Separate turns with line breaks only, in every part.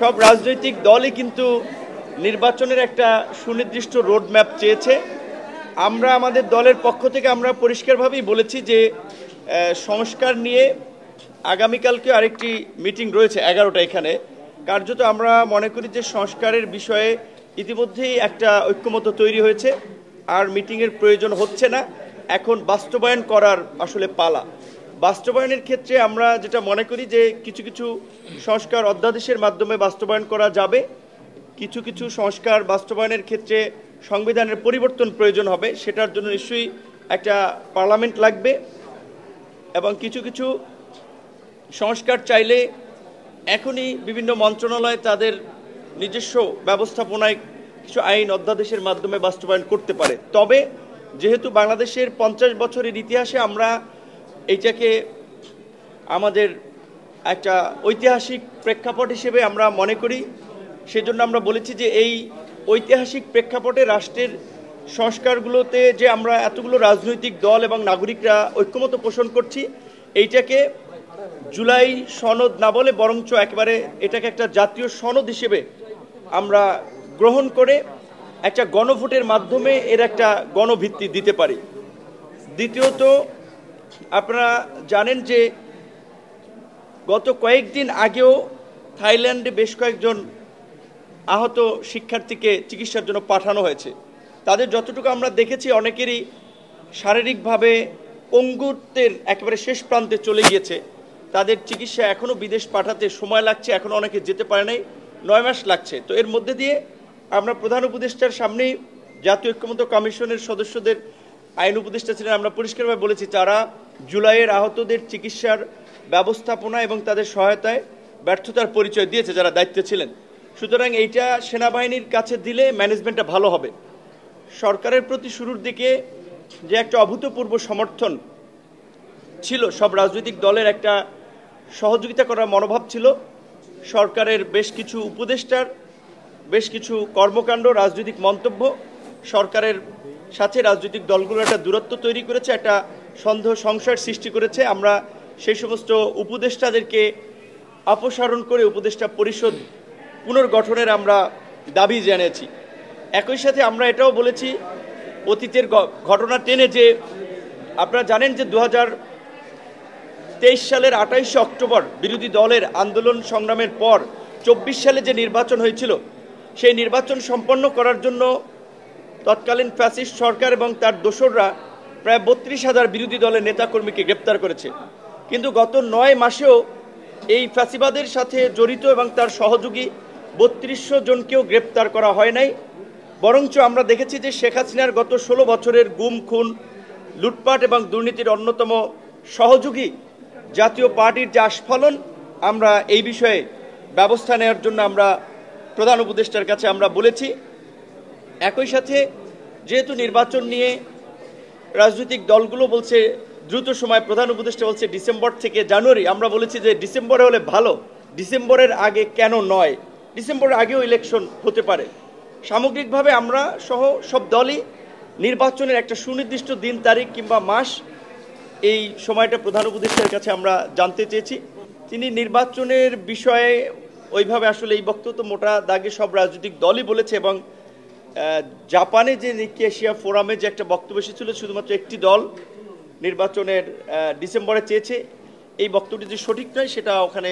সব রাজনৈতিক দলই কিন্তু নির্বাচনের একটা সুনির্দিষ্ট রোডম্যাপ চেয়েছে। আমরা আমাদের দলের পক্ষ থেকে আমরা পরিষ্কারভাবেই বলেছি যে সংস্কার নিয়ে আগামীকালকে আরেকটি মিটিং রয়েছে 11টা এখানে। কার্যত আমরা মনে করি যে সংস্কারের বিষয়ে ইতিমধ্যেই একটা ঐক্যমত্য তৈরি হয়েছে, আর মিটিংয়ের প্রয়োজন হচ্ছে না। এখন বাস্তবায়ন করার আসলে পালা। বাস্তবায়নের ক্ষেত্রে আমরা যেটা মনে করি যে কিছু কিছু সংস্কার অধ্যাদেশের মাধ্যমে বাস্তবায়ন করা যাবে, কিছু কিছু সংস্কার বাস্তবায়নের ক্ষেত্রে সংবিধানের পরিবর্তন প্রয়োজন হবে, সেটার জন্য নিশ্চয়ই একটা পার্লামেন্ট লাগবে, এবং কিছু কিছু সংস্কার চাইলে এখনই বিভিন্ন মন্ত্রণালয় তাদের নিজস্ব ব্যবস্থাপনায় কিছু আইন অধ্যাদেশের মাধ্যমে বাস্তবায়ন করতে পারে। তবে যেহেতু বাংলাদেশের 50 বছরের ইতিহাসে আমরা এইটাকে আমাদের একটা ঐতিহাসিক প্রেক্ষাপট হিসেবে আমরা মনে করি, সেজন্য আমরা বলেছি যে এই ঐতিহাসিক প্রেক্ষাপটে রাষ্ট্রের সংস্কারগুলোতে যে আমরা এতগুলো রাজনৈতিক দল এবং নাগরিকরা ঐক্যমত পোষণ করছি, এইটাকে জুলাই সনদ না বলে বরঞ্চ একেবারে এটাকে একটা জাতীয় সনদ হিসেবে আমরা গ্রহণ করে একটা গণভোটের মাধ্যমে এর একটা গণভিত্তি দিতে পারি। দ্বিতীয়ত, আপনারা জানেন যে গত কয়েকদিন আগেও থাইল্যান্ডে বেশ কয়েকজন আহত শিক্ষার্থীকে চিকিৎসার জন্য পাঠানো হয়েছে। তাদের যতটুকু আমরা দেখেছি অনেকেরই শারীরিকভাবে পঙ্গুত্বের একেবারে শেষ প্রান্তে চলে গিয়েছে। তাদের চিকিৎসা এখনও বিদেশ পাঠাতে সময় লাগছে, এখনও অনেকে যেতে পারে নাই, 9 মাস লাগছে। তো এর মধ্যে দিয়ে আমরা প্রধান উপদেষ্টার সামনেই জাতীয় ঐক্যমত্য কমিশনের সদস্যদের আইন উপদেষ্টা ছিলেন, আমরা পরিষ্কারভাবে বলেছি তারা জুলাইয়ের আহতদের চিকিৎসার ব্যবস্থাপনা এবং তাদের সহায়তায় ব্যর্থতার পরিচয় দিয়েছে যারা দায়িত্বে ছিলেন। সুতরাং এইটা সেনাবাহিনীর কাছে দিলে ম্যানেজমেন্টটা ভালো হবে। সরকারের প্রতি শুরুর দিকে যে একটা অভূতপূর্ব সমর্থন ছিল, সব রাজনৈতিক দলের একটা সহযোগিতা করার মনোভাব ছিল, সরকারের বেশ কিছু উপদেষ্টার বেশ কিছু কর্মকাণ্ড, রাজনৈতিক মন্তব্য সরকারের সাথে রাজনৈতিক দলগুলোর একটা দূরত্ব তৈরি করেছে, একটা সন্দেহ সংশয়ের সৃষ্টি করেছে। আমরা সেই সমস্ত উপদেষ্টাদেরকে অপসারণ করে উপদেষ্টা পরিষদ পুনর্গঠনের আমরা দাবি জানিয়েছি। একই সাথে আমরা এটাও বলেছি অতীতের ঘটনা টেনে, যে আপনারা জানেন যে 2023 সালের 28 অক্টোবর বিরোধী দলের আন্দোলন সংগ্রামের পর 24 সালে যে নির্বাচন হয়েছিল, সেই নির্বাচন সম্পন্ন করার জন্য তৎকালীন ফ্যাসিস্ট সরকার এবং তার দোসররা প্রায় 32,000 বিরোধী দলের নেতাকর্মীকে গ্রেপ্তার করেছে। কিন্তু গত 9 মাসেও এই ফ্যাসিবাদের সাথে জড়িত এবং তার সহযোগী 3200 জনকেও গ্রেপ্তার করা হয় নাই। বরঞ্চ আমরা দেখেছি যে শেখ হাসিনার গত 16 বছরের গুম, খুন, লুটপাট এবং দুর্নীতির অন্যতম সহযোগী জাতীয় পার্টির যে আস্ফালন, আমরা এই বিষয়ে ব্যবস্থা নেওয়ার জন্য আমরা প্রধান উপদেষ্টার কাছে আমরা বলেছি। একই সাথে যেহেতু নির্বাচন নিয়ে রাজনৈতিক দলগুলো বলছে দ্রুত সময়, প্রধান উপদেষ্টা বলছে ডিসেম্বর থেকে জানুয়ারি, আমরা বলেছি যে ডিসেম্বরে হলে ভালো, ডিসেম্বরের আগে কেন নয়, ডিসেম্বরের আগেও ইলেকশন হতে পারে। সামগ্রিকভাবে আমরা সহ সব দলই নির্বাচনের একটা সুনির্দিষ্ট দিন, তারিখ কিংবা মাস, এই সময়টা প্রধান উপদেষ্টার কাছে আমরা জানতে চেয়েছি। তিনি নির্বাচনের বিষয়ে ওইভাবে আসলে এই বক্তব্য মোটা দাগে সব রাজনৈতিক দলই বলেছে, এবং জাপানে যে নিকি এশিয়া ফোরামে যে একটা বক্তব্য এসেছিল, শুধুমাত্র একটি দল নির্বাচনের ডিসেম্বরে চেয়েছে, এই বক্তব্যটি যে সঠিক নয় সেটা ওখানে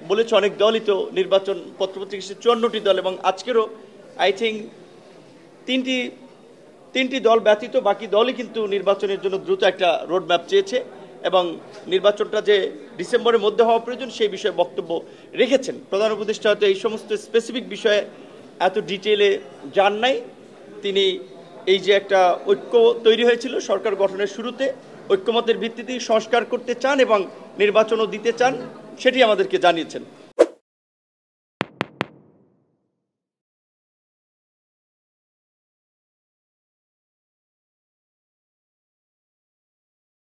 বলেছে অনেক দলই। তো নির্বাচন পত্রপত্রিকা 54টি দল, এবং আজকেরও আই থিঙ্ক তিনটি দল ব্যতীত বাকি দলই কিন্তু নির্বাচনের জন্য দ্রুত একটা রোডম্যাপ চেয়েছে, এবং নির্বাচনটা যে ডিসেম্বরের মধ্যে হওয়া প্রয়োজন সেই বিষয়ে বক্তব্য রেখেছেন। প্রধান উপদেষ্টা হয়তো এই সমস্ত স্পেসিফিক বিষয়ে এত ডিটেইলে যান নাই। তিনি এই যে একটা ঐক্য তৈরি হয়েছিল সরকার গঠনের শুরুতে, ঐক্যমতের ভিত্তিতেই সংস্কার করতে চান এবং নির্বাচনও দিতে চান, সেটি আমাদেরকে জানিয়েছেন।